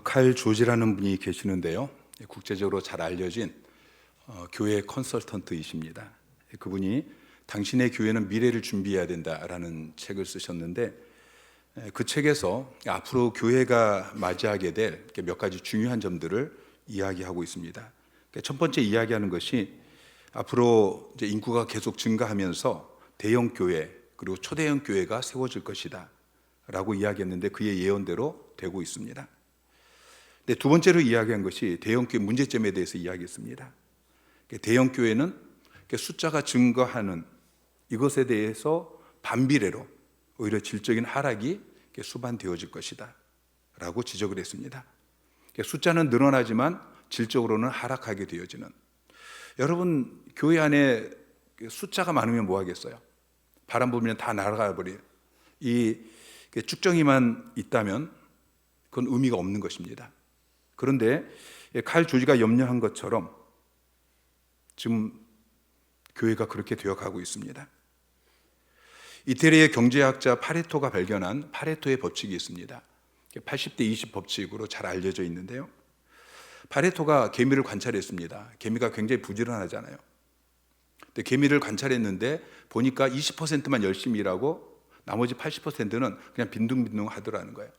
칼 조지라는 분이 계시는데요. 국제적으로 잘 알려진 교회 컨설턴트이십니다. 그분이 당신의 교회는 미래를 준비해야 된다라는 책을 쓰셨는데, 그 책에서 앞으로 교회가 맞이하게 될 몇 가지 중요한 점들을 이야기하고 있습니다. 첫 번째 이야기하는 것이 앞으로 이제 인구가 계속 증가하면서 대형 교회 그리고 초대형 교회가 세워질 것이다 라고 이야기했는데, 그의 예언대로 되고 있습니다. 근데 두 번째로 이야기한 것이 대형 교회 문제점에 대해서 이야기했습니다. 대형 교회는 숫자가 증가하는 이것에 대해서 반비례로 오히려 질적인 하락이 수반되어질 것이다 라고 지적을 했습니다. 숫자는 늘어나지만 질적으로는 하락하게 되어지는, 여러분 교회 안에 숫자가 많으면 뭐 하겠어요? 바람 불면 다 날아가 버려요. 이 쭉정이만 있다면 그건 의미가 없는 것입니다. 그런데 칼 조지가 염려한 것처럼 지금 교회가 그렇게 되어가고 있습니다. 이태리의 경제학자 파레토가 발견한 파레토의 법칙이 있습니다. 80대 20 법칙으로 잘 알려져 있는데요. 파레토가 개미를 관찰했습니다. 개미가 굉장히 부지런하잖아요. 근데 개미를 관찰했는데 보니까 20%만 열심히 일하고 나머지 80%는 그냥 빈둥빈둥 하더라는 거예요.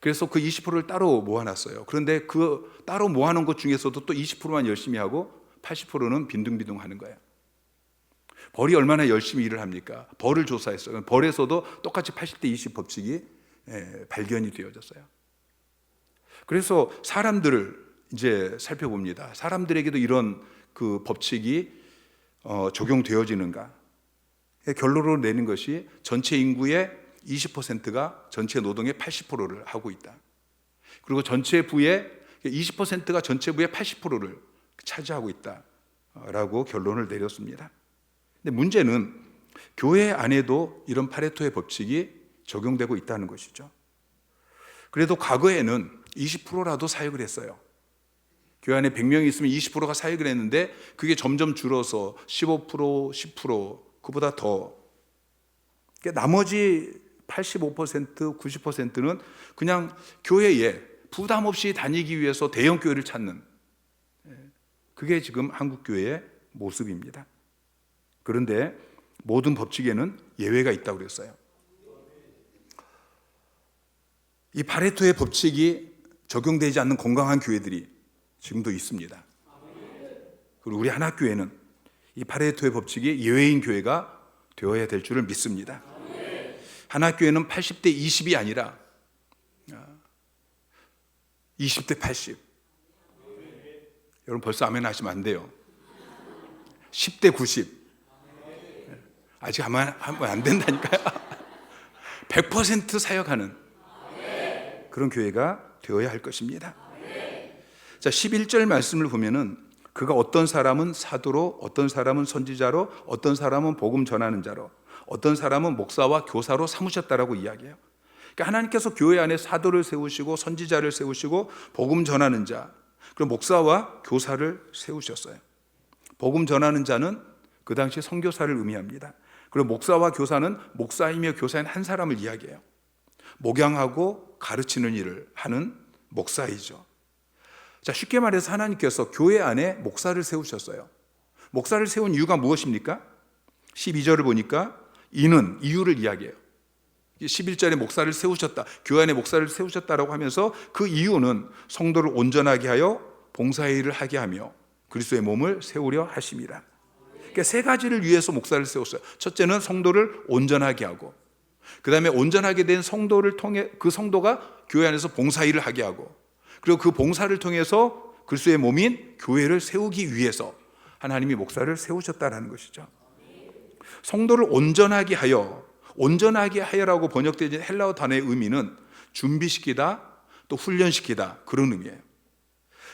그래서 그 20%를 따로 모아놨어요. 그런데 그 따로 모아놓은 것 중에서도 또 20%만 열심히 하고 80%는 빈둥빈둥 하는 거예요. 벌이 얼마나 열심히 일을 합니까? 벌을 조사했어요. 벌에서도 똑같이 80대 20 법칙이 발견이 되어졌어요. 그래서 사람들을 이제 살펴봅니다. 사람들에게도 이런 그 법칙이 적용되어지는가? 결론으로 내는 것이 전체 인구의 20%가 전체 노동의 80%를 하고 있다. 그리고 전체 부의 20%가 전체 부의 80%를 차지하고 있다라고 결론을 내렸습니다. 근데 문제는 교회 안에도 이런 파레토의 법칙이 적용되고 있다는 것이죠. 그래도 과거에는 20%라도 사역을 했어요. 교회 안에 100명이 있으면 20%가 사역을 했는데 그게 점점 줄어서 15%, 10%, 그보다 더, 나머지 85%, 90%는 그냥 교회에 부담 없이 다니기 위해서 대형 교회를 찾는, 그게 지금 한국 교회의 모습입니다. 그런데 모든 법칙에는 예외가 있다고 그랬어요. 이 파레토의 법칙이 적용되지 않는 건강한 교회들이 지금도 있습니다. 그리고 우리 한학교회는 이 파레토의 법칙이 예외인 교회가 되어야 될 줄을 믿습니다. 한학교회는 80대 20이 아니라 20대 80. 여러분 벌써 아멘 하시면 안 돼요. 10대 90. 아직 하면 안 된다니까요. 100% 사역하는 그런 교회가 되어야 할 것입니다. 자, 11절 말씀을 보면은 그가 어떤 사람은 사도로, 어떤 사람은 선지자로, 어떤 사람은 복음 전하는 자로, 어떤 사람은 목사와 교사로 삼으셨다라고 이야기해요. 그러니까 하나님께서 교회 안에 사도를 세우시고 선지자를 세우시고 복음 전하는 자, 그리고 목사와 교사를 세우셨어요. 복음 전하는 자는 그 당시 선교사를 의미합니다. 그리고 목사와 교사는 목사이며 교사인 한 사람을 이야기해요. 목양하고 가르치는 일을 하는 목사이죠. 자, 쉽게 말해서 하나님께서 교회 안에 목사를 세우셨어요. 목사를 세운 이유가 무엇입니까? 12절을 보니까 이는, 이유를 이야기해요. 11절에 목사를 세우셨다, 교회 안에 목사를 세우셨다라고 하면서 그 이유는 성도를 온전하게 하여 봉사의 일을 하게 하며 그리스도의 몸을 세우려 하심이라. 그러니까 세 가지를 위해서 목사를 세웠어요. 첫째는 성도를 온전하게 하고, 그 다음에 온전하게 된 성도를 통해 그 성도가 교회 안에서 봉사일을 하게 하고, 그리고 그 봉사를 통해서 그리스도의 몸인 교회를 세우기 위해서 하나님이 목사를 세우셨다는 것이죠. 성도를 온전하게 하여, 온전하게 하여라고 번역되는 헬라어 단어의 의미는 준비시키다, 또 훈련시키다, 그런 의미예요.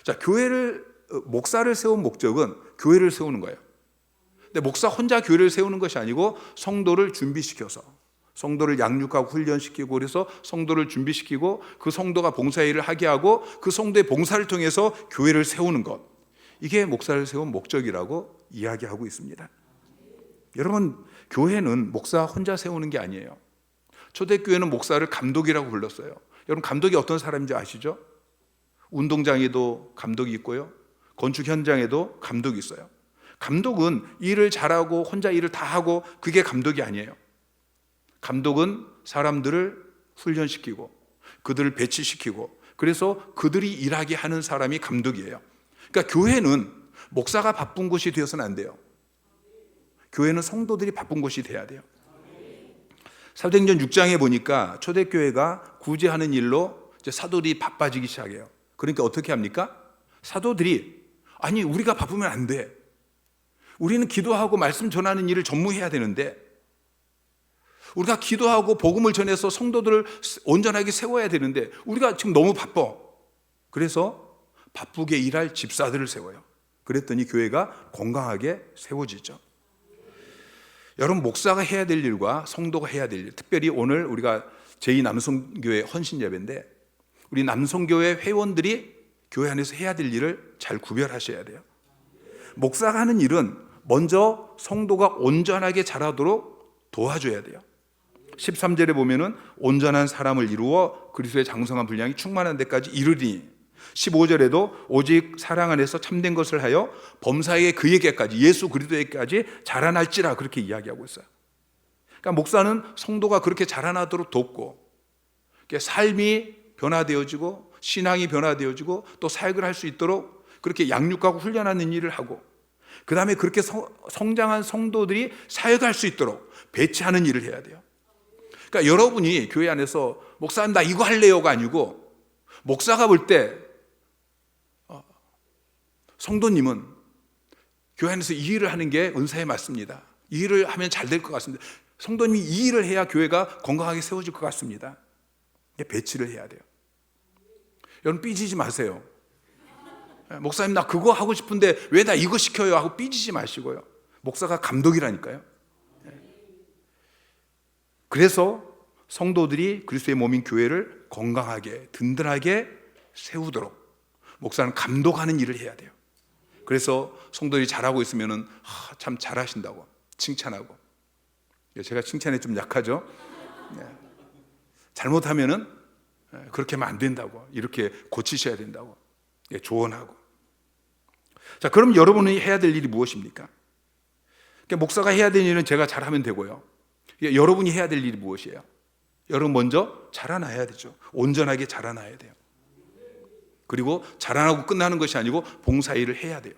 자, 목사를 세운 목적은 교회를 세우는 거예요. 근데 목사 혼자 교회를 세우는 것이 아니고 성도를 준비시켜서, 성도를 양육하고 훈련시키고, 그래서 성도를 준비시키고 그 성도가 봉사의 일을 하게 하고 그 성도의 봉사를 통해서 교회를 세우는 것, 이게 목사를 세운 목적이라고 이야기하고 있습니다. 여러분, 교회는 목사 혼자 세우는 게 아니에요. 초대교회는 목사를 감독이라고 불렀어요. 여러분, 감독이 어떤 사람인지 아시죠? 운동장에도 감독이 있고요, 건축 현장에도 감독이 있어요. 감독은 일을 잘하고 혼자 일을 다 하고 그게 감독이 아니에요. 감독은 사람들을 훈련시키고 그들을 배치시키고 그래서 그들이 일하게 하는 사람이 감독이에요. 그러니까 교회는 목사가 바쁜 곳이 되어서는 안 돼요. 교회는 성도들이 바쁜 곳이 돼야 돼요. 사도행전 6장에 보니까 초대교회가 구제하는 일로 이제 사도들이 바빠지기 시작해요. 그러니까 어떻게 합니까? 사도들이 아니 우리가 바쁘면 안 돼. 우리는 기도하고 말씀 전하는 일을 전무해야 되는데, 우리가 기도하고 복음을 전해서 성도들을 온전하게 세워야 되는데 우리가 지금 너무 바빠. 그래서 바쁘게 일할 집사들을 세워요. 그랬더니 교회가 건강하게 세워지죠. 여러분, 목사가 해야 될 일과 성도가 해야 될 일, 특별히 오늘 우리가 제2남성교회 헌신예배인데 우리 남성교회 회원들이 교회 안에서 해야 될 일을 잘 구별하셔야 돼요. 목사가 하는 일은 먼저 성도가 온전하게 자라도록 도와줘야 돼요. 13절에 보면은 온전한 사람을 이루어 그리스도의 장성한 분량이 충만한 데까지 이르리니, 15절에도 오직 사랑 안에서 참된 것을 하여 범사에 그에게까지, 예수 그리스도에게까지 자라날지라, 그렇게 이야기하고 있어요. 그러니까 목사는 성도가 그렇게 자라나도록 돕고, 삶이 변화되어지고 신앙이 변화되어지고 또 사역을 할 수 있도록 그렇게 양육하고 훈련하는 일을 하고, 그 다음에 그렇게 성장한 성도들이 사역할 수 있도록 배치하는 일을 해야 돼요. 그러니까 여러분이 교회 안에서 목사님 나 이거 할래요가 아니고, 목사가 볼 때 성도님은 교회 안에서 이 일을 하는 게 은사에 맞습니다. 이 일을 하면 잘 될 것 같습니다. 성도님이 이 일을 해야 교회가 건강하게 세워질 것 같습니다. 배치를 해야 돼요. 여러분, 삐지지 마세요. 목사님 나 그거 하고 싶은데 왜 나 이거 시켜요 하고 삐지지 마시고요. 목사가 감독이라니까요. 그래서 성도들이 그리스도의 몸인 교회를 건강하게 든든하게 세우도록 목사는 감독하는 일을 해야 돼요. 그래서 성도들이 잘하고 있으면 참 잘하신다고 칭찬하고, 제가 칭찬에 좀 약하죠. 잘못하면은 그렇게 하면 안 된다고, 이렇게 고치셔야 된다고 조언하고. 자, 그럼 여러분이 해야 될 일이 무엇입니까? 목사가 해야 될 일은 제가 잘하면 되고요. 여러분이 해야 될 일이 무엇이에요? 여러분 먼저 자라나야 되죠. 온전하게 자라나야 돼요. 그리고 자라나고 끝나는 것이 아니고 봉사일을 해야 돼요.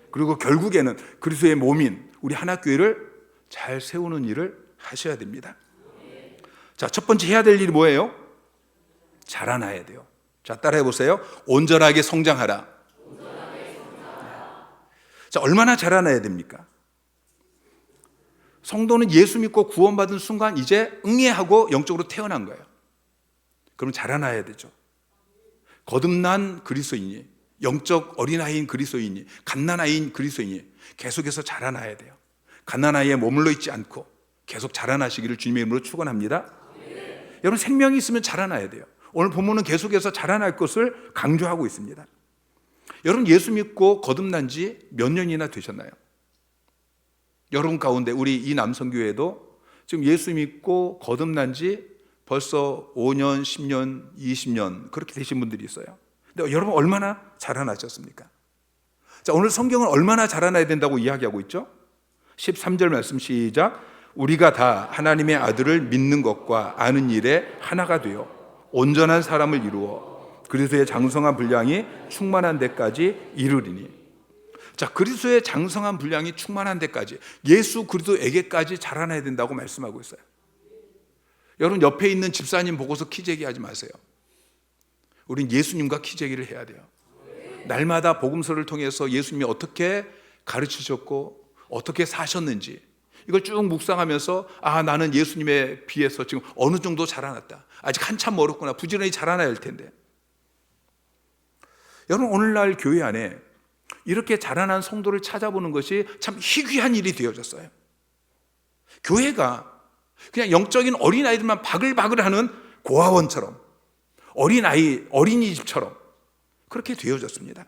그리고 결국에는 그리스도의 몸인 우리 하나교회를 잘 세우는 일을 하셔야 됩니다. 자, 첫 번째 해야 될 일이 뭐예요? 자라나야 돼요. 자, 따라해 보세요. 온전하게 성장하라. 자, 얼마나 자라나야 됩니까? 성도는 예수 믿고 구원받은 순간 이제 응애하고 영적으로 태어난 거예요. 그럼 자라나야 되죠. 거듭난 그리스도인이, 영적 어린아이인 그리스도인이, 갓난아이인 그리스도인이 계속해서 자라나야 돼요. 갓난아이에 머물러 있지 않고 계속 자라나시기를 주님의 이름으로 축원합니다. 여러분, 생명이 있으면 자라나야 돼요. 오늘 본문은 계속해서 자라날 것을 강조하고 있습니다. 여러분, 예수 믿고 거듭난 지 몇 년이나 되셨나요? 여러분 가운데 우리 이 남성교회도 지금 예수 믿고 거듭난 지 벌써 5년, 10년, 20년 그렇게 되신 분들이 있어요. 근데 여러분 얼마나 자라나셨습니까? 자, 오늘 성경은 얼마나 자라나야 된다고 이야기하고 있죠? 13절 말씀 시작. 우리가 다 하나님의 아들을 믿는 것과 아는 일에 하나가 되어 온전한 사람을 이루어 그리스도의 장성한 분량이 충만한 데까지 이르리니. 자, 그리스도의 장성한 분량이 충만한 데까지, 예수 그리스도에게까지 자라나야 된다고 말씀하고 있어요. 여러분, 옆에 있는 집사님 보고서 키재기 하지 마세요. 우린 예수님과 키재기를 해야 돼요. 날마다 복음서를 통해서 예수님이 어떻게 가르치셨고 어떻게 사셨는지 이걸 쭉 묵상하면서, 아, 나는 예수님에 비해서 지금 어느 정도 자라났다, 아직 한참 멀었구나, 부지런히 자라나야 할 텐데. 여러분, 오늘날 교회 안에 이렇게 자라난 성도를 찾아보는 것이 참 희귀한 일이 되어졌어요. 교회가 그냥 영적인 어린아이들만 바글바글하는 고아원처럼, 어린이집처럼 그렇게 되어졌습니다.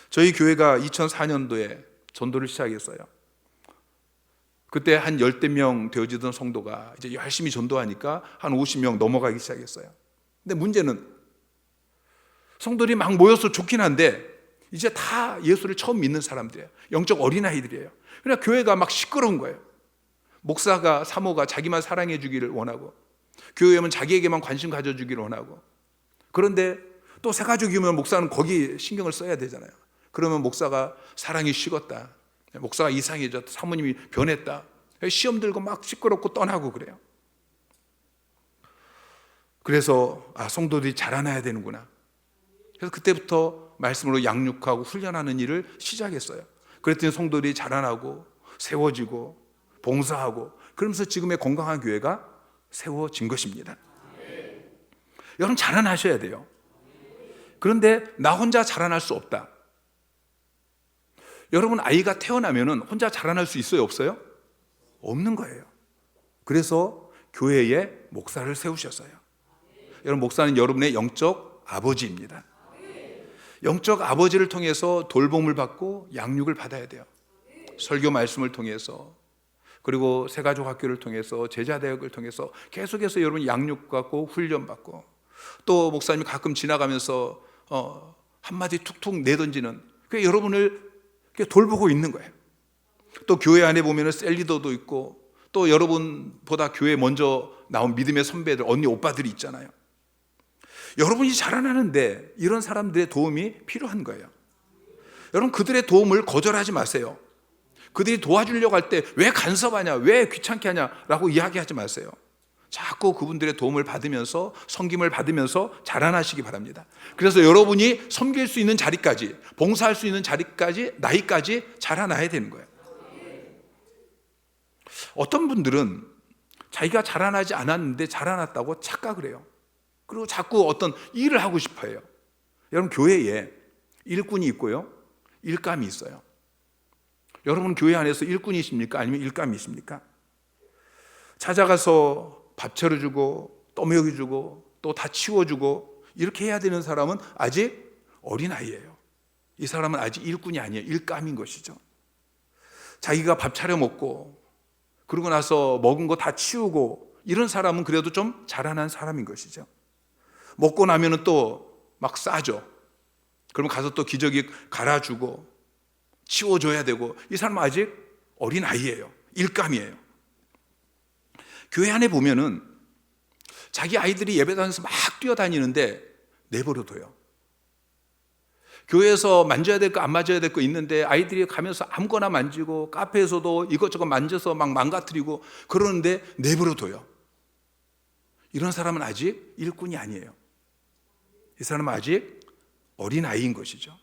저희 교회가 2004년도에 전도를 시작했어요. 그때 한 10대 명 되어지던 성도가 이제 열심히 전도하니까 한 50명 넘어가기 시작했어요. 근데 문제는 성도들이 막 모여서 좋긴 한데 이제 다 예수를 처음 믿는 사람들이에요. 영적 어린아이들이에요. 그러니까 교회가 막 시끄러운 거예요. 목사가, 사모가 자기만 사랑해 주기를 원하고, 교회 오면 자기에게만 관심 가져주기를 원하고, 그런데 또 새 가족이 오면 목사는 거기 신경을 써야 되잖아요. 그러면 목사가 사랑이 식었다, 목사가 이상해졌다, 사모님이 변했다, 시험 들고 막 시끄럽고 떠나고 그래요. 그래서 성도들이 자라나야 되는구나. 그래서 그때부터 말씀으로 양육하고 훈련하는 일을 시작했어요. 그랬더니 성도들이 자라나고 세워지고 봉사하고, 그러면서 지금의 건강한 교회가 세워진 것입니다. 여러분, 자라나셔야 돼요. 그런데 나 혼자 자라날 수 없다. 여러분, 아이가 태어나면 혼자 자라날 수 있어요, 없어요? 없는 거예요. 그래서 교회에 목사를 세우셨어요. 여러분, 목사는 여러분의 영적 아버지입니다. 영적 아버지를 통해서 돌봄을 받고 양육을 받아야 돼요. 설교 말씀을 통해서, 그리고 새가족 학교를 통해서, 제자대학을 통해서 계속해서 여러분 양육받고 훈련받고, 또 목사님이 가끔 지나가면서 한마디 툭툭 내던지는, 그게 여러분을 돌보고 있는 거예요. 또 교회 안에 보면 셀리더도 있고, 또 여러분보다 교회 먼저 나온 믿음의 선배들, 언니 오빠들이 있잖아요. 여러분이 자라나는데 이런 사람들의 도움이 필요한 거예요. 여러분, 그들의 도움을 거절하지 마세요. 그들이 도와주려고 할 때 왜 간섭하냐, 왜 귀찮게 하냐라고 이야기하지 마세요. 자꾸 그분들의 도움을 받으면서, 섬김을 받으면서 자라나시기 바랍니다. 그래서 여러분이 섬길 수 있는 자리까지, 봉사할 수 있는 자리까지, 나이까지 자라나야 되는 거예요. 어떤 분들은 자기가 자라나지 않았는데 자라났다고 착각을 해요. 그리고 자꾸 어떤 일을 하고 싶어 해요. 여러분, 교회에 일꾼이 있고요, 일감이 있어요. 여러분, 교회 안에서 일꾼이십니까? 아니면 일감이십니까? 찾아가서 밥 차려주고 또 먹여주고 또 다 치워주고 이렇게 해야 되는 사람은 아직 어린아이예요. 이 사람은 아직 일꾼이 아니에요. 일감인 것이죠. 자기가 밥 차려 먹고 그러고 나서 먹은 거 다 치우고 이런 사람은 그래도 좀 자라난 사람인 것이죠. 먹고 나면은 또 막 싸죠. 그러면 가서 또 기저귀 갈아주고 치워줘야 되고, 이 사람은 아직 어린아이예요. 일감이에요. 교회 안에 보면은 자기 아이들이 예배당에서 막 뛰어다니는데 내버려둬요. 교회에서 만져야 될 거 안 만져야 될 거 있는데 아이들이 가면서 아무거나 만지고, 카페에서도 이것저것 만져서 막 망가뜨리고 그러는데 내버려둬요. 이런 사람은 아직 일꾼이 아니에요. 이 사람은 아직 어린아이인 것이죠.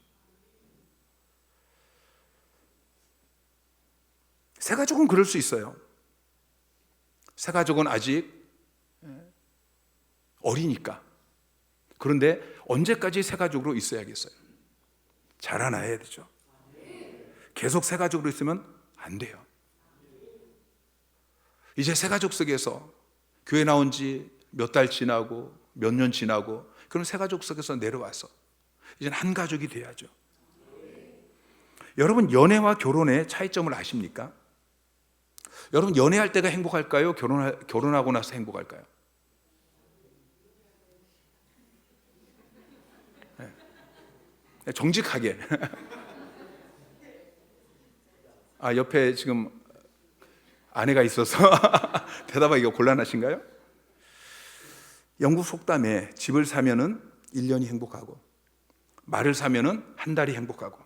새가족은 그럴 수 있어요. 새가족은 아직 어리니까. 그런데 언제까지 새가족으로 있어야겠어요? 자라나야 되죠. 계속 새가족으로 있으면 안 돼요. 이제 새가족 속에서 교회 나온 지 몇 달 지나고 몇 년 지나고, 그럼 새가족 속에서 내려와서 이제는 한 가족이 돼야죠. 여러분, 연애와 결혼의 차이점을 아십니까? 여러분, 연애할 때가 행복할까요? 결혼하고 나서 행복할까요? 네. 정직하게. 옆에 지금 아내가 있어서 대답하기가 곤란하신가요? 영국 속담에 집을 사면은 1년이 행복하고, 말을 사면은 한 달이 행복하고,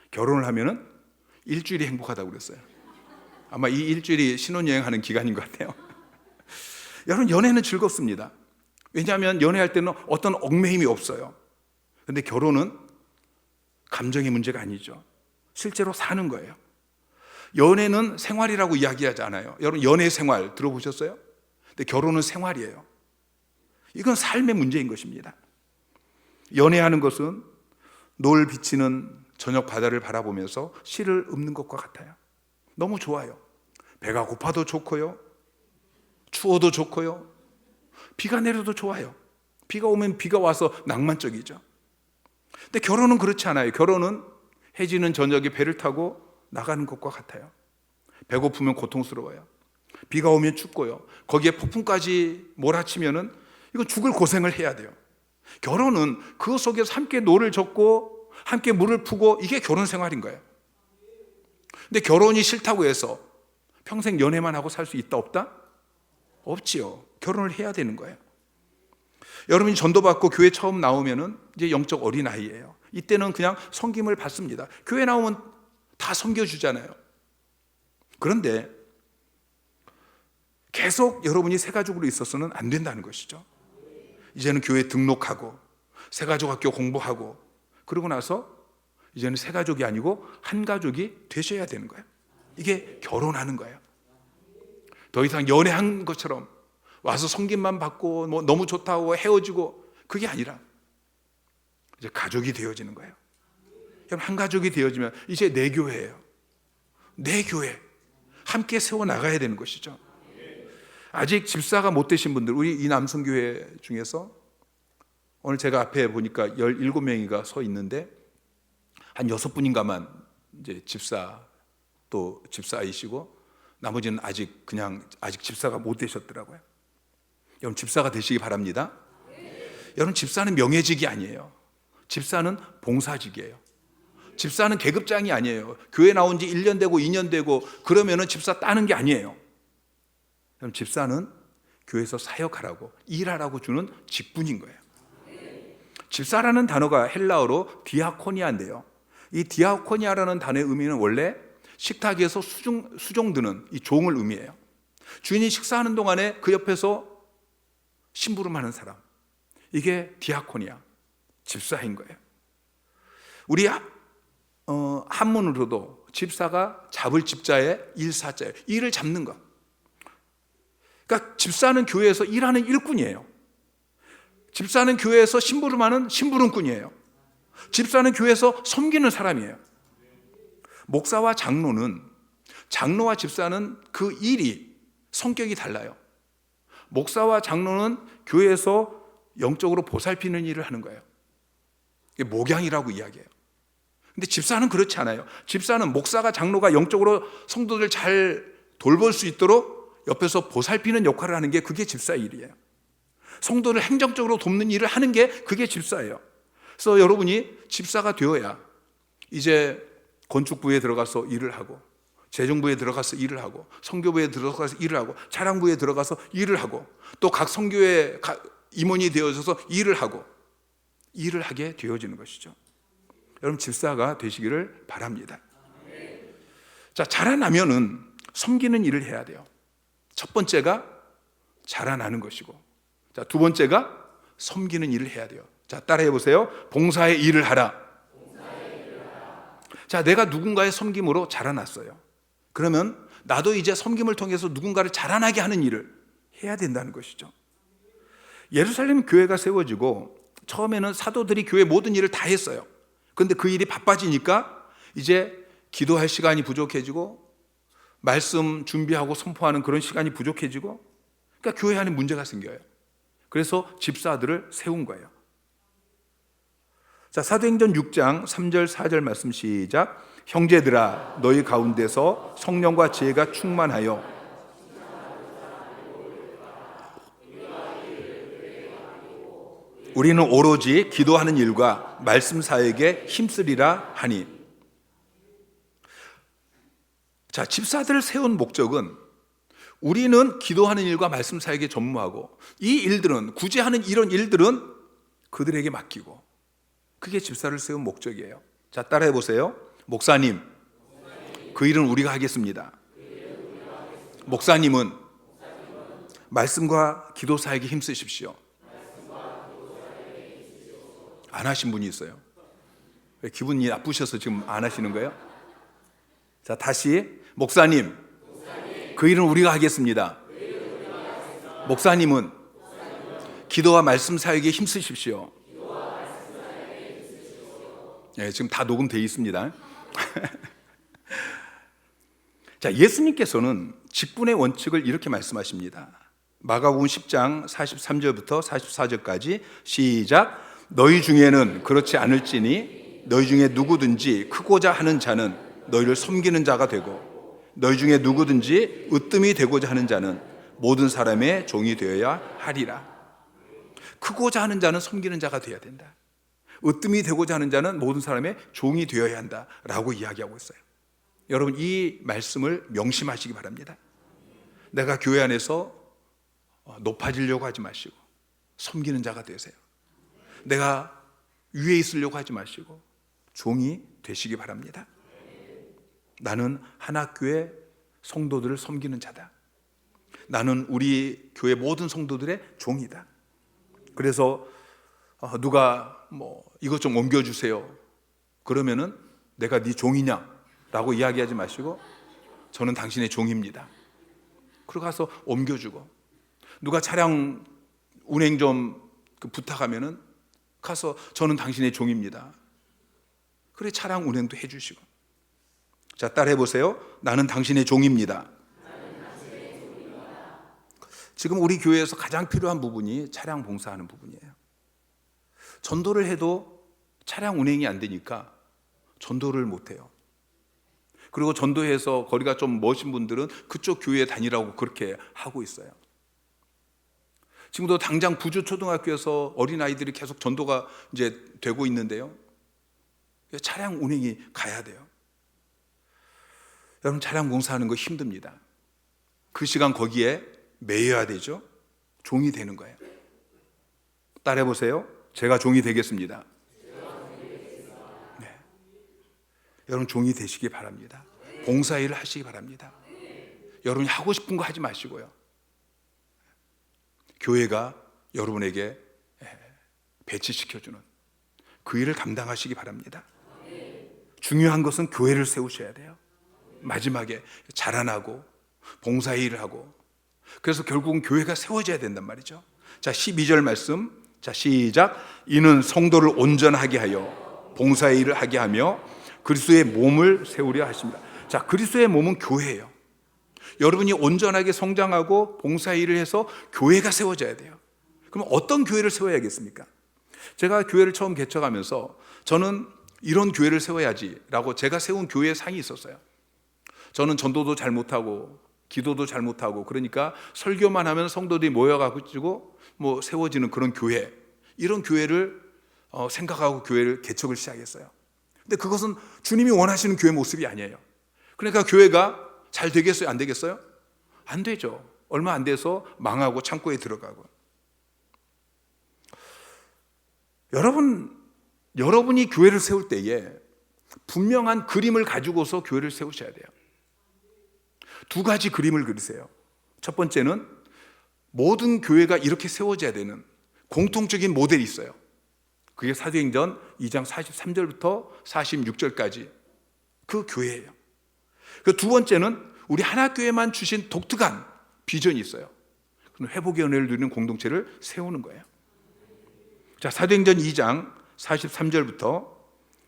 결혼을 하면은 일주일이 행복하다고 그랬어요. 아마 이 일주일이 신혼여행하는 기간인 것 같아요. 여러분, 연애는 즐겁습니다. 왜냐하면 연애할 때는 어떤 얽매임이 없어요. 그런데 결혼은 감정의 문제가 아니죠. 실제로 사는 거예요. 연애는 생활이라고 이야기하지 않아요. 여러분, 연애 생활 들어보셨어요? 근데 결혼은 생활이에요. 이건 삶의 문제인 것입니다. 연애하는 것은 노을 비치는 저녁 바다를 바라보면서 시를 읊는 것과 같아요. 너무 좋아요. 배가 고파도 좋고요, 추워도 좋고요, 비가 내려도 좋아요. 비가 오면 비가 와서 낭만적이죠. 근데 결혼은 그렇지 않아요. 결혼은 해지는 저녁에 배를 타고 나가는 것과 같아요. 배고프면 고통스러워요. 비가 오면 춥고요. 거기에 폭풍까지 몰아치면은 이건 죽을 고생을 해야 돼요. 결혼은 그 속에서 함께 노를 젓고 함께 물을 푸고, 이게 결혼 생활인 거예요. 근데 결혼이 싫다고 해서 평생 연애만 하고 살 수 있다 없다? 없지요. 결혼을 해야 되는 거예요. 여러분이 전도받고 교회 처음 나오면은 이제 영적 어린아이예요. 이때는 그냥 섬김을 받습니다. 교회 나오면 다 섬겨주잖아요. 그런데 계속 여러분이 새가족으로 있어서는 안 된다는 것이죠. 이제는 교회 등록하고 새가족학교 공부하고, 그러고 나서 이제는 새가족이 아니고 한 가족이 되셔야 되는 거예요. 이게 결혼하는 거예요. 더 이상 연애한 것처럼 와서 섬김만 받고 뭐 너무 좋다고 헤어지고, 그게 아니라 이제 가족이 되어지는 거예요. 한 가족이 되어지면 이제 내 교회예요. 내 교회 함께 세워 나가야 되는 것이죠. 아직 집사가 못 되신 분들, 우리 이 남성교회 중에서 오늘 제가 앞에 보니까 17명이가 서 있는데 한 6분인가만 이제 집사, 또 집사이시고 나머지는 아직 집사가 못 되셨더라고요. 여러분 집사가 되시기 바랍니다. 여러분 집사는 명예직이 아니에요. 집사는 봉사직이에요. 집사는 계급장이 아니에요. 교회 나온 지 1년 되고 2년 되고 그러면은 집사 따는 게 아니에요. 그럼 집사는 교회에서 사역하라고, 일하라고 주는 직분인 거예요. 집사라는 단어가 헬라어로 디아코니아인데요, 이 디아코니아라는 단어의 의미는 원래 식탁에서 수종드는 이 종을 의미해요. 주인이 식사하는 동안에 그 옆에서 심부름하는 사람, 이게 디아코니아, 집사인 거예요. 우리 한문으로도 집사가 잡을 집자의 일사자예요. 일을 잡는 것. 그러니까 집사는 교회에서 일하는 일꾼이에요. 집사는 교회에서 심부름하는 심부름꾼이에요. 집사는 교회에서 섬기는 사람이에요. 목사와 장로와 집사는 그 일이 성격이 달라요. 목사와 장로는 교회에서 영적으로 보살피는 일을 하는 거예요. 이게 목양이라고 이야기해요. 근데 집사는 그렇지 않아요. 집사는 목사가 장로가 영적으로 성도들 잘 돌볼 수 있도록 옆에서 보살피는 역할을 하는 게, 그게 집사의 일이에요. 성도를 행정적으로 돕는 일을 하는 게 그게 집사예요. 그래서 여러분이 집사가 되어야 이제 건축부에 들어가서 일을 하고, 재정부에 들어가서 일을 하고, 선교부에 들어가서 일을 하고, 차량부에 들어가서 일을 하고, 또 각 선교회 임원이 되어져서 일을 하고, 일을 하게 되어지는 것이죠. 여러분 집사가 되시기를 바랍니다. 자, 자라나면은 섬기는 일을 해야 돼요. 첫 번째가 자라나는 것이고, 자, 두 번째가 섬기는 일을 해야 돼요. 자, 따라해 보세요. 봉사의 일을 하라. 자, 내가 누군가의 섬김으로 자라났어요. 그러면 나도 이제 섬김을 통해서 누군가를 자라나게 하는 일을 해야 된다는 것이죠. 예루살렘 교회가 세워지고 처음에는 사도들이 교회 모든 일을 다 했어요. 그런데 그 일이 바빠지니까 이제 기도할 시간이 부족해지고 말씀 준비하고 선포하는 그런 시간이 부족해지고, 그러니까 교회 안에 문제가 생겨요. 그래서 집사들을 세운 거예요. 자, 사도행전 6장 3절 4절 말씀 시작. 형제들아, 너희 가운데서 성령과 지혜가 충만하여 우리는 오로지 기도하는 일과 말씀 사역에 힘쓰리라 하니. 자, 집사들을 세운 목적은 우리는 기도하는 일과 말씀 사역에 전무하고, 이 일들은, 구제하는 이런 일들은 그들에게 맡기고, 그게 집사를 세운 목적이에요. 자, 따라해 보세요. 목사님, 그 일은 우리가 하겠습니다. 목사님은 말씀과 기도 사역에 힘쓰십시오. 안 하신 분이 있어요. 기분이 나쁘셔서 지금 안 하시는 거예요? 자, 다시. 목사님, 그 일은 우리가 하겠습니다. 목사님은 기도와 말씀 사역에 힘쓰십시오. 네, 지금 다 녹음되어 있습니다. 자, 예수님께서는 직분의 원칙을 이렇게 말씀하십니다. 마가복음 10장 43절부터 44절까지 시작. 너희 중에는 그렇지 않을지니 너희 중에 누구든지 크고자 하는 자는 너희를 섬기는 자가 되고, 너희 중에 누구든지 으뜸이 되고자 하는 자는 모든 사람의 종이 되어야 하리라. 크고자 하는 자는 섬기는 자가 되어야 된다. 으뜸이 되고자 하는 자는 모든 사람의 종이 되어야 한다라고 이야기하고 있어요. 여러분, 이 말씀을 명심하시기 바랍니다. 내가 교회 안에서 높아지려고 하지 마시고 섬기는 자가 되세요. 내가 위에 있으려고 하지 마시고 종이 되시기 바랍니다. 나는 한학교의 성도들을 섬기는 자다. 나는 우리 교회 모든 성도들의 종이다. 그래서 누가 이것 좀 옮겨주세요 그러면은 내가 네 종이냐 라고 이야기하지 마시고 저는 당신의 종입니다. 그러고 가서 옮겨주고, 누가 차량 운행 좀 부탁하면은 가서 저는 당신의 종입니다. 그래, 차량 운행도 해주시고. 자, 따라해 보세요. 나는 당신의 종입니다. 지금 우리 교회에서 가장 필요한 부분이 차량 봉사하는 부분이에요. 전도를 해도 차량 운행이 안 되니까 전도를 못 해요. 그리고 전도해서 거리가 좀 먼신 분들은 그쪽 교회에 다니라고 그렇게 하고 있어요. 지금도 당장 부주초등학교에서 어린아이들이 계속 전도가 이제 되고 있는데요, 차량 운행이 가야 돼요. 여러분, 차량 봉사하는 거 힘듭니다. 그 시간 거기에 매여야 되죠. 종이 되는 거예요. 따라해 보세요. 제가 종이 되겠습니다. 네. 여러분, 종이 되시기 바랍니다. 봉사일을 하시기 바랍니다. 여러분이 하고 싶은 거 하지 마시고요, 교회가 여러분에게 배치시켜주는 그 일을 감당하시기 바랍니다. 중요한 것은 교회를 세우셔야 돼요. 마지막에 자라나고 봉사일을 하고, 그래서 결국은 교회가 세워져야 된단 말이죠. 자, 12절 말씀, 자, 시작. 이는 성도를 온전하게 하여 봉사의 일을 하게 하며 그리스도의 몸을 세우려 하십니다. 자, 그리스도의 몸은 교회예요. 여러분이 온전하게 성장하고 봉사의 일을 해서 교회가 세워져야 돼요. 그럼 어떤 교회를 세워야겠습니까? 제가 교회를 처음 개척하면서 저는 이런 교회를 세워야지라고 제가 세운 교회 상이 있었어요. 저는 전도도 잘 못하고 기도도 잘 못하고, 그러니까 설교만 하면 성도들이 모여가지고 세워지는 그런 교회, 이런 교회를 생각하고 교회를 개척을 시작했어요. 근데 그것은 주님이 원하시는 교회 모습이 아니에요. 그러니까 교회가 잘 되겠어요? 안 되겠어요? 안 되죠. 얼마 안 돼서 망하고 창고에 들어가고. 여러분이 교회를 세울 때에 분명한 그림을 가지고서 교회를 세우셔야 돼요. 두 가지 그림을 그리세요. 첫 번째는 모든 교회가 이렇게 세워져야 되는 공통적인 모델이 있어요. 그게 사도행전 2장 43절부터 46절까지 그 교회예요. 그 두 번째는 우리 하나교회만 주신 독특한 비전이 있어요. 회복의 은혜를 누리는 공동체를 세우는 거예요. 자, 사도행전 2장 43절부터,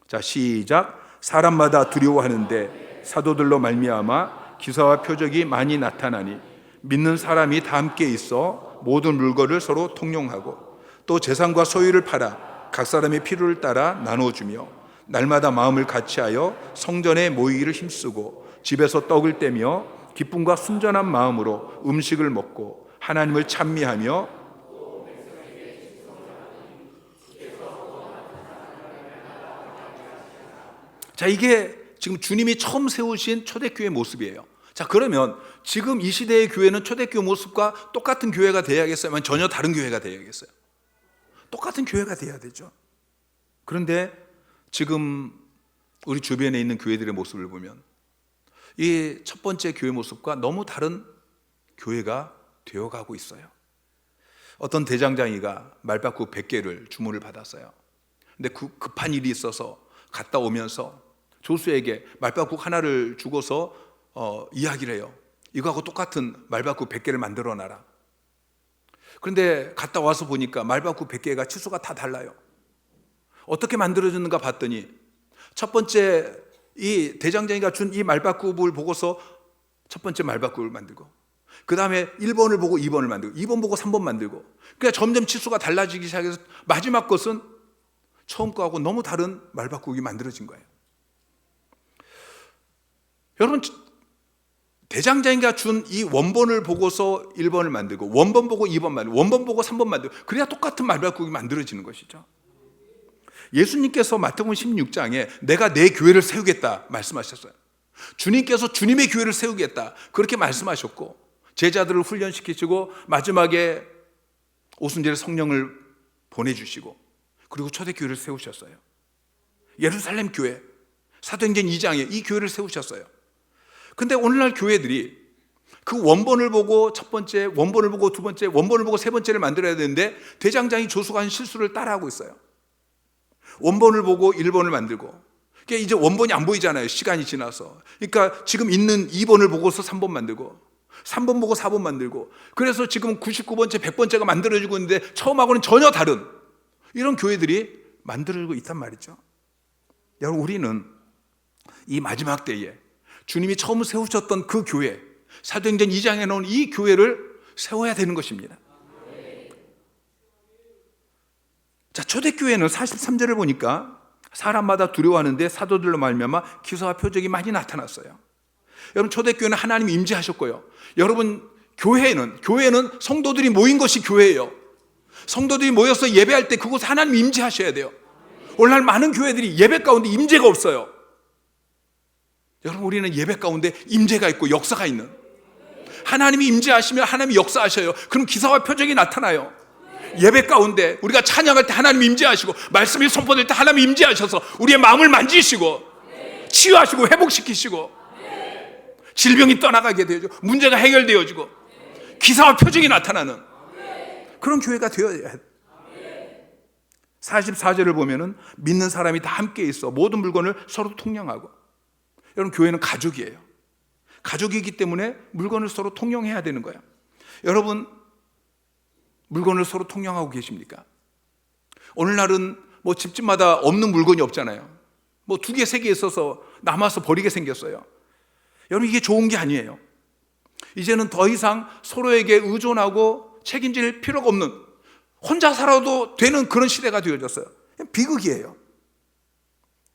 자, 시작. 사람마다 두려워하는데 사도들로 말미암아 기사와 표적이 많이 나타나니 믿는 사람이 다 함께 있어 모든 물건을 서로 통용하고 또 재산과 소유를 팔아 각 사람의 필요를 따라 나눠주며 날마다 마음을 같이하여 성전에 모이기를 힘쓰고 집에서 떡을 떼며 기쁨과 순전한 마음으로 음식을 먹고 하나님을 찬미하며. 자, 이게 지금 주님이 처음 세우신 초대교회 모습이에요. 자, 그러면 지금 이 시대의 교회는 초대교회 모습과 똑같은 교회가 되어야겠어요? 아니면 전혀 다른 교회가 되어야겠어요? 똑같은 교회가 되어야 되죠. 그런데 지금 우리 주변에 있는 교회들의 모습을 보면 이 첫 번째 교회 모습과 너무 다른 교회가 되어가고 있어요. 어떤 대장장이가 말바꾸 100개를 주문을 받았어요. 근데 급한 일이 있어서 갔다 오면서 조수에게 말바국 하나를 주고서 이야기를 해요. 이거하고 똑같은 말바국 100개를 만들어 놔라. 그런데 갔다 와서 보니까 말바국 100개가 치수가 다 달라요. 어떻게 만들어졌는가 봤더니 첫 번째 이 대장장이가 준 이 말바국을 보고서 첫 번째 말바국을 만들고, 그 다음에 1번을 보고 2번을 만들고, 2번 보고 3번 만들고, 그러니까 점점 치수가 달라지기 시작해서 마지막 것은 처음 거하고 너무 다른 말바국이 만들어진 거예요. 여러분, 대장장이가 준 이 원본을 보고서 1번을 만들고 원본 보고 2번 만들고 원본 보고 3번 만들고 그래야 똑같은 말발굽이 만들어지는 것이죠. 예수님께서 마태복음 16장에 내가 내 교회를 세우겠다 말씀하셨어요. 주님께서 주님의 교회를 세우겠다 그렇게 말씀하셨고 제자들을 훈련시키시고 마지막에 오순절에 성령을 보내주시고 그리고 초대교회를 세우셨어요. 예루살렘 교회 사도행전 2장에 이 교회를 세우셨어요. 근데 오늘날 교회들이 그 원본을 보고 첫 번째, 원본을 보고 두 번째, 원본을 보고 세 번째를 만들어야 되는데 대장장이 조수가 한 실수를 따라하고 있어요. 원본을 보고 1번을 만들고 그러니까 이제 원본이 안 보이잖아요. 시간이 지나서. 그러니까 지금 있는 2번을 보고서 3번 만들고 3번 보고 4번 만들고 그래서 지금 99번째, 100번째가 만들어지고 있는데 처음하고는 전혀 다른 이런 교회들이 만들어지고 있단 말이죠. 여러분 우리는 이 마지막 때에 주님이 처음 세우셨던 그 교회 사도행전 2장에 나온 이 교회를 세워야 되는 것입니다. 자, 초대교회는 43절을 보니까 사람마다 두려워하는데 사도들로 말미암아 기사와 표적이 많이 나타났어요. 여러분 초대교회는 하나님이 임재하셨고요. 여러분 교회는 성도들이 모인 것이 교회예요. 성도들이 모여서 예배할 때 그곳에 하나님이 임재하셔야 돼요. 오늘날 많은 교회들이 예배 가운데 임재가 없어요. 여러분 우리는 예배 가운데 임재가 있고 역사가 있는 하나님이 임재하시면 하나님이 역사하셔요. 그럼 기사와 표적이 나타나요. 예배 가운데 우리가 찬양할 때 하나님이 임재하시고 말씀이 선포될 때 하나님이 임재하셔서 우리의 마음을 만지시고 치유하시고 회복시키시고 질병이 떠나가게 되어지고 문제가 해결되어지고 기사와 표적이 나타나는 그런 교회가 되어야 해요. 44절을 보면은 믿는 사람이 다 함께 있어 모든 물건을 서로 통용하고 여러분 교회는 가족이에요. 가족이기 때문에 물건을 서로 통용해야 되는 거예요. 여러분 물건을 서로 통용하고 계십니까? 오늘날은 뭐 집집마다 없는 물건이 없잖아요. 뭐 2개, 3개 있어서 남아서 버리게 생겼어요. 여러분 이게 좋은 게 아니에요. 이제는 더 이상 서로에게 의존하고 책임질 필요가 없는 혼자 살아도 되는 그런 시대가 되어졌어요. 비극이에요.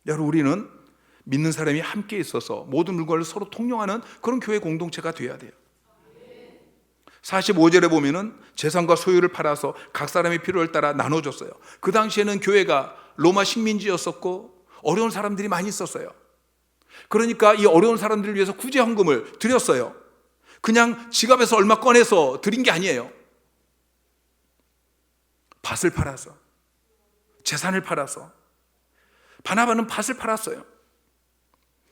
여러분 우리는 믿는 사람이 함께 있어서 모든 물건을 서로 통용하는 그런 교회 공동체가 되어야 돼요. 45절에 보면은 재산과 소유를 팔아서 각 사람의 필요를 따라 나눠줬어요. 그 당시에는 교회가 로마 식민지였었고 어려운 사람들이 많이 있었어요. 그러니까 이 어려운 사람들을 위해서 구제 헌금을 드렸어요. 그냥 지갑에서 얼마 꺼내서 드린 게 아니에요. 밭을 팔아서, 재산을 팔아서, 바나바는 밭을 팔았어요.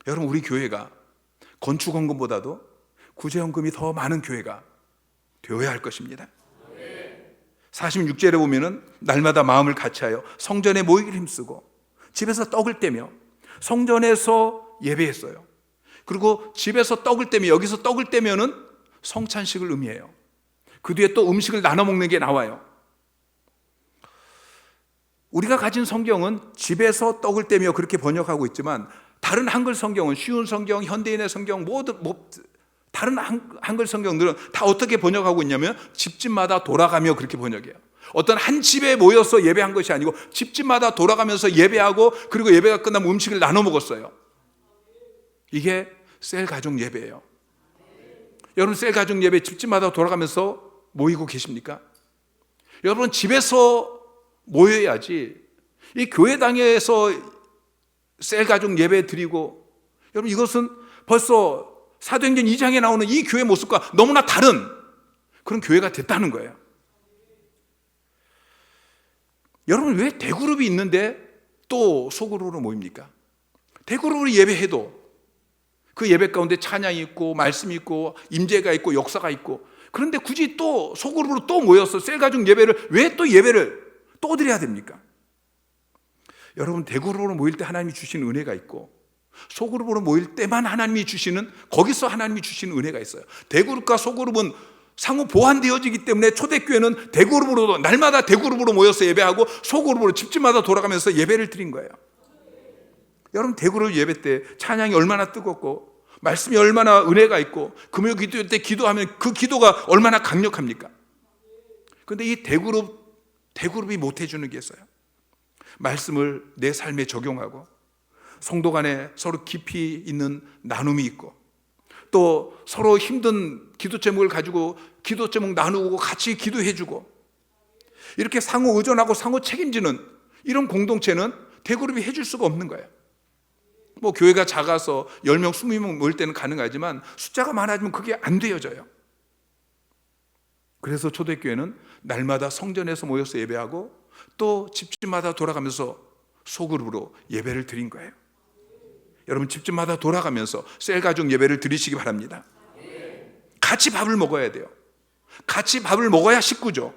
여러분 우리 교회가 건축 헌금보다도 구제 헌금이 더 많은 교회가 되어야 할 것입니다. 46절에 보면은 날마다 마음을 같이하여 성전에 모이기를 힘쓰고 집에서 떡을 떼며 성전에서 예배했어요. 그리고 집에서 떡을 떼며 여기서 떡을 떼면은 성찬식을 의미해요. 그 뒤에 또 음식을 나눠 먹는 게 나와요. 우리가 가진 성경은 집에서 떡을 떼며 그렇게 번역하고 있지만 다른 한글 성경은 쉬운 성경, 현대인의 성경 다른 한글 성경들은 다 어떻게 번역하고 있냐면 집집마다 돌아가며 그렇게 번역해요. 어떤 한 집에 모여서 예배한 것이 아니고 집집마다 돌아가면서 예배하고 그리고 예배가 끝나면 음식을 나눠 먹었어요. 이게 셀 가족 예배예요. 여러분 셀 가족 예배 집집마다 돌아가면서 모이고 계십니까? 여러분 집에서 모여야지 이 교회당에서 셀 가족 예배 드리고 여러분 이것은 벌써 사도행전 2장에 나오는 이 교회 모습과 너무나 다른 그런 교회가 됐다는 거예요. 여러분 왜 대그룹이 있는데 또 소그룹으로 모입니까? 대그룹으로 예배해도 그 예배 가운데 찬양이 있고 말씀이 있고 임재가 있고 역사가 있고 그런데 굳이 또 소그룹으로 또 모여서 셀가족 예배를 왜 또 예배를 또 드려야 됩니까? 여러분 대그룹으로 모일 때 하나님이 주시는 은혜가 있고 소그룹으로 모일 때만 하나님이 주시는 거기서 하나님이 주시는 은혜가 있어요. 대그룹과 소그룹은 상호 보완되어지기 때문에 초대교회는 대그룹으로 날마다 대그룹으로 모여서 예배하고 소그룹으로 집집마다 돌아가면서 예배를 드린 거예요. 여러분 대그룹 예배 때 찬양이 얼마나 뜨겁고 말씀이 얼마나 은혜가 있고 금요 기도 때 기도하면 그 기도가 얼마나 강력합니까? 그런데 이 대그룹이 못 해주는 게 있어요. 말씀을 내 삶에 적용하고 성도 간에 서로 깊이 있는 나눔이 있고 또 서로 힘든 기도 제목을 가지고 기도 제목 나누고 같이 기도해주고 이렇게 상호 의존하고 상호 책임지는 이런 공동체는 대그룹이 해줄 수가 없는 거예요. 뭐 교회가 작아서 10명, 20명 모일 때는 가능하지만 숫자가 많아지면 그게 안 되어져요. 그래서 초대교회는 날마다 성전에서 모여서 예배하고 또 집집마다 돌아가면서 소그룹으로 예배를 드린 거예요. 여러분 집집마다 돌아가면서 셀가족 예배를 드리시기 바랍니다. 같이 밥을 먹어야 돼요. 같이 밥을 먹어야 식구죠.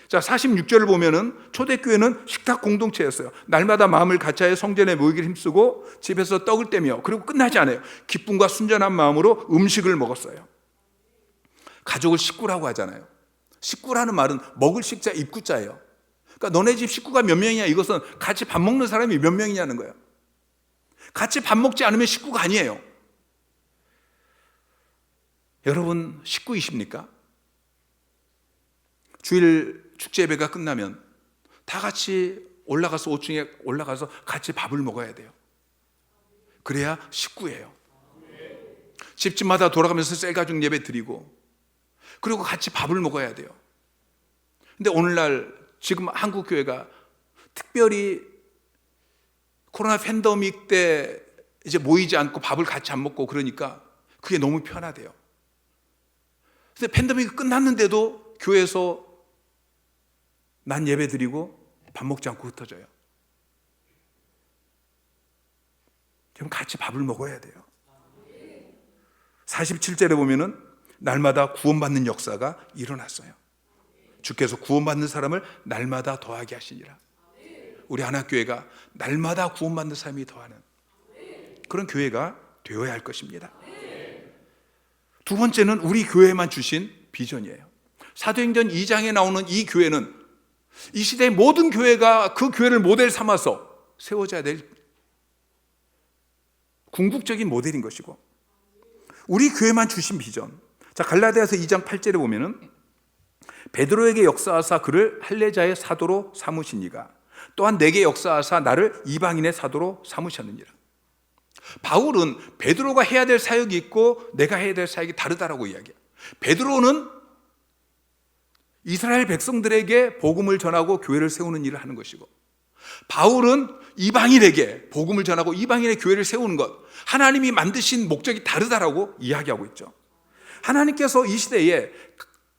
자, 46절을 보면은 초대교회는 식탁 공동체였어요. 날마다 마음을 같이하여 성전에 모이기를 힘쓰고 집에서 떡을 떼며, 그리고 끝나지 않아요. 기쁨과 순전한 마음으로 음식을 먹었어요. 가족을 식구라고 하잖아요. 식구라는 말은 먹을 식자 입구자예요. 그러니까 너네 집 식구가 몇 명이냐, 이것은 같이 밥 먹는 사람이 몇 명이냐는 거예요. 같이 밥 먹지 않으면 식구가 아니에요. 여러분 식구이십니까? 주일 축제 예배가 끝나면 다 같이 올라가서 5층에 올라가서 같이 밥을 먹어야 돼요. 그래야 식구예요. 집집마다 돌아가면서 셀가족 예배 드리고 그리고 같이 밥을 먹어야 돼요. 근데 오늘날 지금 한국 교회가 특별히 코로나 팬데믹 때 이제 모이지 않고 밥을 같이 안 먹고 그러니까 그게 너무 편하대요. 근데 팬데믹이 끝났는데도 교회에서 난 예배 드리고 밥 먹지 않고 흩어져요. 그럼 같이 밥을 먹어야 돼요. 47절에 보면은 날마다 구원받는 역사가 일어났어요. 주께서 구원받는 사람을 날마다 더하게 하시니라. 우리 하나교회가 날마다 구원받는 사람이 더하는 그런 교회가 되어야 할 것입니다. 두 번째는 우리 교회만 주신 비전이에요. 사도행전 2장에 나오는 이 교회는 이 시대의 모든 교회가 그 교회를 모델 삼아서 세워져야 될 궁극적인 모델인 것이고, 우리 교회만 주신 비전. 자, 갈라디아서 2장 8절에 보면은 베드로에게 역사하사 그를 할례자의 사도로 삼으시니가 또한 내게 역사하사 나를 이방인의 사도로 삼으셨느니라. 바울은 베드로가 해야 될 사역이 있고 내가 해야 될 사역이 다르다라고 이야기해요. 베드로는 이스라엘 백성들에게 복음을 전하고 교회를 세우는 일을 하는 것이고, 바울은 이방인에게 복음을 전하고 이방인의 교회를 세우는 것, 하나님이 만드신 목적이 다르다라고 이야기하고 있죠. 하나님께서 이 시대에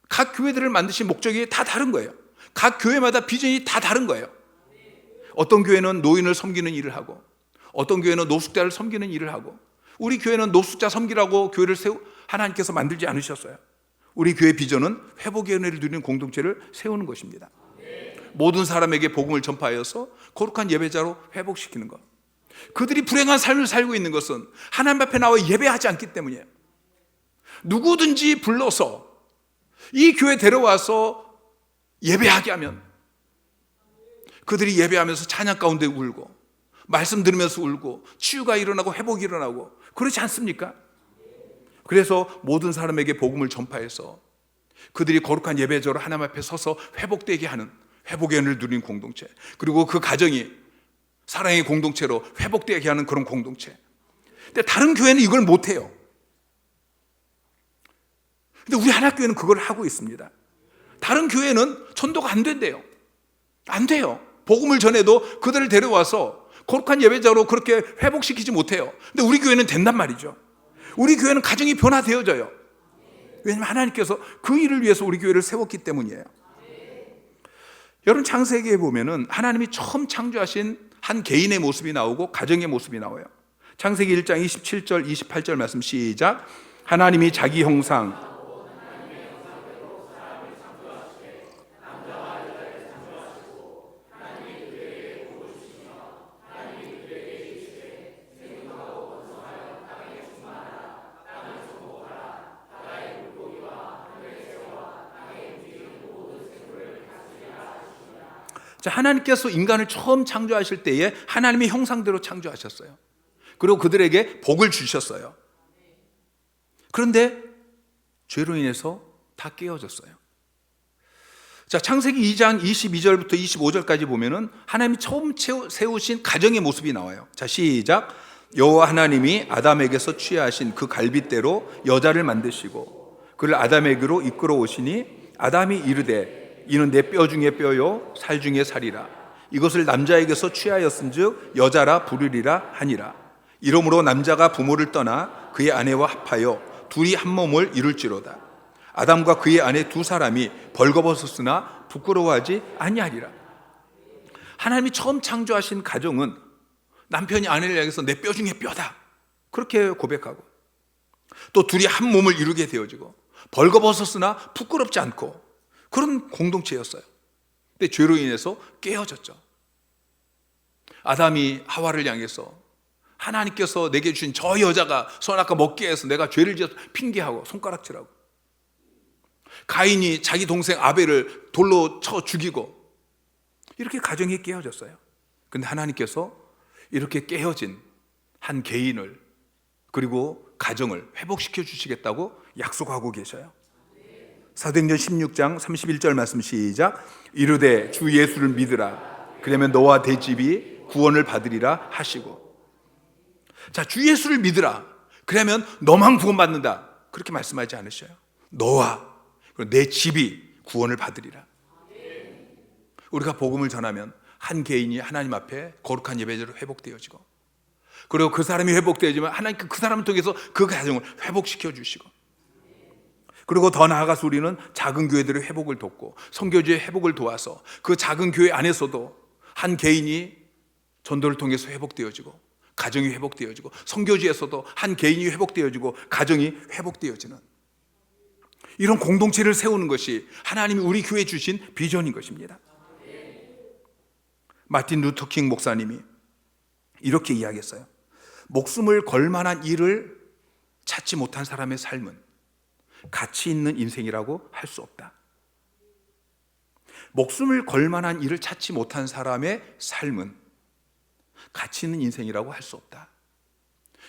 각 교회들을 만드신 목적이 다 다른 거예요. 각 교회마다 비전이 다 다른 거예요. 어떤 교회는 노인을 섬기는 일을 하고, 어떤 교회는 노숙자를 섬기는 일을 하고, 우리 교회는 노숙자 섬기라고 교회를 하나님께서 만들지 않으셨어요. 우리 교회 비전은 회복의 은혜를 누리는 공동체를 세우는 것입니다. 모든 사람에게 복음을 전파하여서 거룩한 예배자로 회복시키는 것. 그들이 불행한 삶을 살고 있는 것은 하나님 앞에 나와 예배하지 않기 때문이에요. 누구든지 불러서 이 교회 데려와서 예배하게 하면 그들이 예배하면서 찬양 가운데 울고 말씀 들으면서 울고 치유가 일어나고 회복이 일어나고 그렇지 않습니까? 그래서 모든 사람에게 복음을 전파해서 그들이 거룩한 예배자로 하나님 앞에 서서 회복되게 하는 회복의 은혜를 누리는 공동체, 그리고 그 가정이 사랑의 공동체로 회복되게 하는 그런 공동체. 근데 다른 교회는 이걸 못해요. 근데 우리 하나교회는 그걸 하고 있습니다. 다른 교회는 전도가 안 된대요. 안 돼요. 복음을 전해도 그들을 데려와서 거룩한 예배자로 그렇게 회복시키지 못해요. 근데 우리 교회는 된단 말이죠. 우리 교회는 가정이 변화되어져요. 왜냐하면 하나님께서 그 일을 위해서 우리 교회를 세웠기 때문이에요. 여러분 창세기에 보면은 하나님이 처음 창조하신 한 개인의 모습이 나오고 가정의 모습이 나와요. 창세기 1장 27절 28절 말씀 시작. 하나님이 자기 형상 자, 하나님께서 인간을 처음 창조하실 때에 하나님의 형상대로 창조하셨어요. 그리고 그들에게 복을 주셨어요. 그런데 죄로 인해서 다 깨어졌어요. 자, 창세기 2장 22절부터 25절까지 보면은 하나님이 처음 세우신 가정의 모습이 나와요. 자, 시작. 여호와 하나님이 아담에게서 취하신 그 갈빗대로 여자를 만드시고 그를 아담에게로 이끌어 오시니 아담이 이르되 이는 내 뼈 중에 뼈요 살 중에 살이라. 이것을 남자에게서 취하였은즉 여자라 부르리라 하니라. 이러므로 남자가 부모를 떠나 그의 아내와 합하여 둘이 한 몸을 이룰지로다. 아담과 그의 아내 두 사람이 벌거벗었으나 부끄러워하지 아니하리라. 하나님이 처음 창조하신 가정은 남편이 아내를 향해서 내 뼈 중에 뼈다 그렇게 고백하고, 또 둘이 한 몸을 이루게 되어지고 벌거벗었으나 부끄럽지 않고 그런 공동체였어요. 근데 죄로 인해서 깨어졌죠. 아담이 하와를 향해서 하나님께서 내게 주신 저 여자가 선악과 먹게 해서 내가 죄를 지어서 핑계하고 손가락질하고, 가인이 자기 동생 아벨을 돌로 쳐 죽이고, 이렇게 가정이 깨어졌어요. 근데 하나님께서 이렇게 깨어진 한 개인을 그리고 가정을 회복시켜 주시겠다고 약속하고 계셔요. 사도행전 16장 31절 말씀 시작. 이르되 주 예수를 믿으라. 그러면 너와 네 집이 구원을 받으리라 하시고. 자, 주 예수를 믿으라. 그러면 너만 구원받는다 그렇게 말씀하지 않으셔요. 너와 내 집이 구원을 받으리라. 우리가 복음을 전하면 한 개인이 하나님 앞에 거룩한 예배자로 회복되어지고, 그리고 그 사람이 회복되어지면 하나님 그 사람을 통해서 그 가정을 회복시켜 주시고, 그리고 더 나아가서 우리는 작은 교회들의 회복을 돕고 선교지의 회복을 도와서 그 작은 교회 안에서도 한 개인이 전도를 통해서 회복되어지고 가정이 회복되어지고, 선교지에서도 한 개인이 회복되어지고 가정이 회복되어지는 이런 공동체를 세우는 것이 하나님이 우리 교회에 주신 비전인 것입니다. 마틴 루터킹 목사님이 이렇게 이야기했어요. 목숨을 걸 만한 일을 찾지 못한 사람의 삶은 가치 있는 인생이라고 할 수 없다. 목숨을 걸 만한 일을 찾지 못한 사람의 삶은 가치 있는 인생이라고 할 수 없다.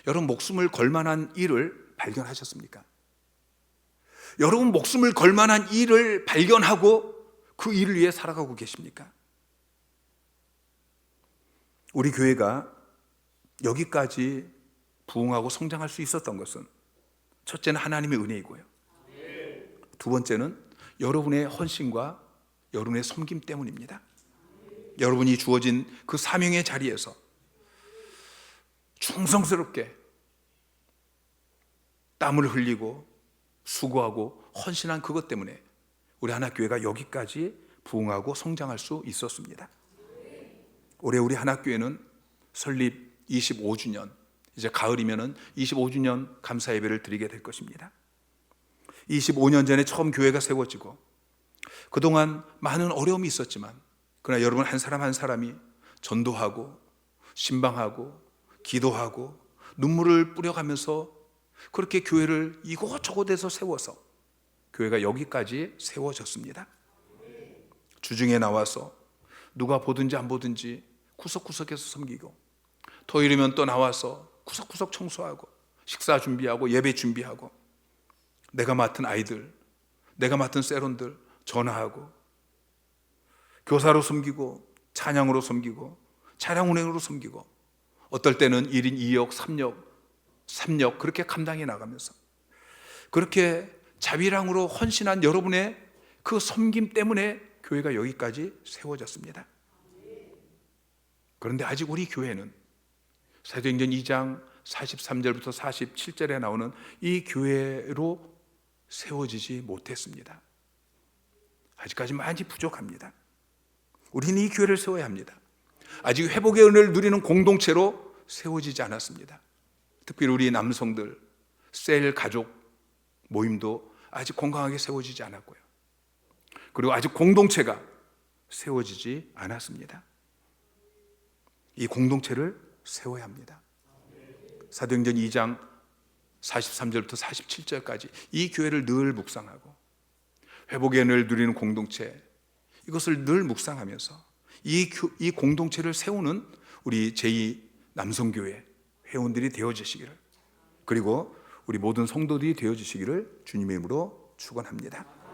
여러분, 목숨을 걸 만한 일을 발견하셨습니까? 여러분, 목숨을 걸 만한 일을 발견하고 그 일을 위해 살아가고 계십니까? 우리 교회가 여기까지 부흥하고 성장할 수 있었던 것은 첫째는 하나님의 은혜이고요, 두 번째는 여러분의 헌신과 여러분의 섬김 때문입니다. 여러분이 주어진 그 사명의 자리에서 충성스럽게 땀을 흘리고 수고하고 헌신한 그것 때문에 우리 하나교회가 여기까지 부흥하고 성장할 수 있었습니다. 올해 우리 하나교회는 설립 25주년, 이제 가을이면은 25주년 감사 예배를 드리게 될 것입니다. 25년 전에 처음 교회가 세워지고 그동안 많은 어려움이 있었지만, 그러나 여러분 한 사람 한 사람이 전도하고 신방하고 기도하고 눈물을 뿌려가면서 그렇게 교회를 이곳저곳에서 세워서 교회가 여기까지 세워졌습니다. 주중에 나와서 누가 보든지 안 보든지 구석구석에서 섬기고, 토요일이면 또 나와서 구석구석 청소하고 식사 준비하고 예배 준비하고, 내가 맡은 아이들, 내가 맡은 세론들 전화하고, 교사로 섬기고 찬양으로 섬기고 차량 운행으로 섬기고, 어떨 때는 1인 2역 3역 그렇게 감당해 나가면서 그렇게 자비랑으로 헌신한 여러분의 그 섬김 때문에 교회가 여기까지 세워졌습니다. 그런데 아직 우리 교회는 사도행전 2장 43절부터 47절에 나오는 이 교회로 세워지지 못했습니다. 아직까지 많이 부족합니다. 우리는 이 교회를 세워야 합니다. 아직 회복의 은혜를 누리는 공동체로 세워지지 않았습니다. 특별히 우리 남성들 셀 가족 모임도 아직 건강하게 세워지지 않았고요, 그리고 아직 공동체가 세워지지 않았습니다. 이 공동체를 세워야 합니다. 사도행전 2장 43절부터 47절까지 이 교회를 늘 묵상하고 회복의 은혜를 누리는 공동체, 이것을 늘 묵상하면서 이 공동체를 세우는 우리 제2 남성교회 회원들이 되어주시기를, 그리고 우리 모든 성도들이 되어주시기를 주님의 이름으로 축원합니다.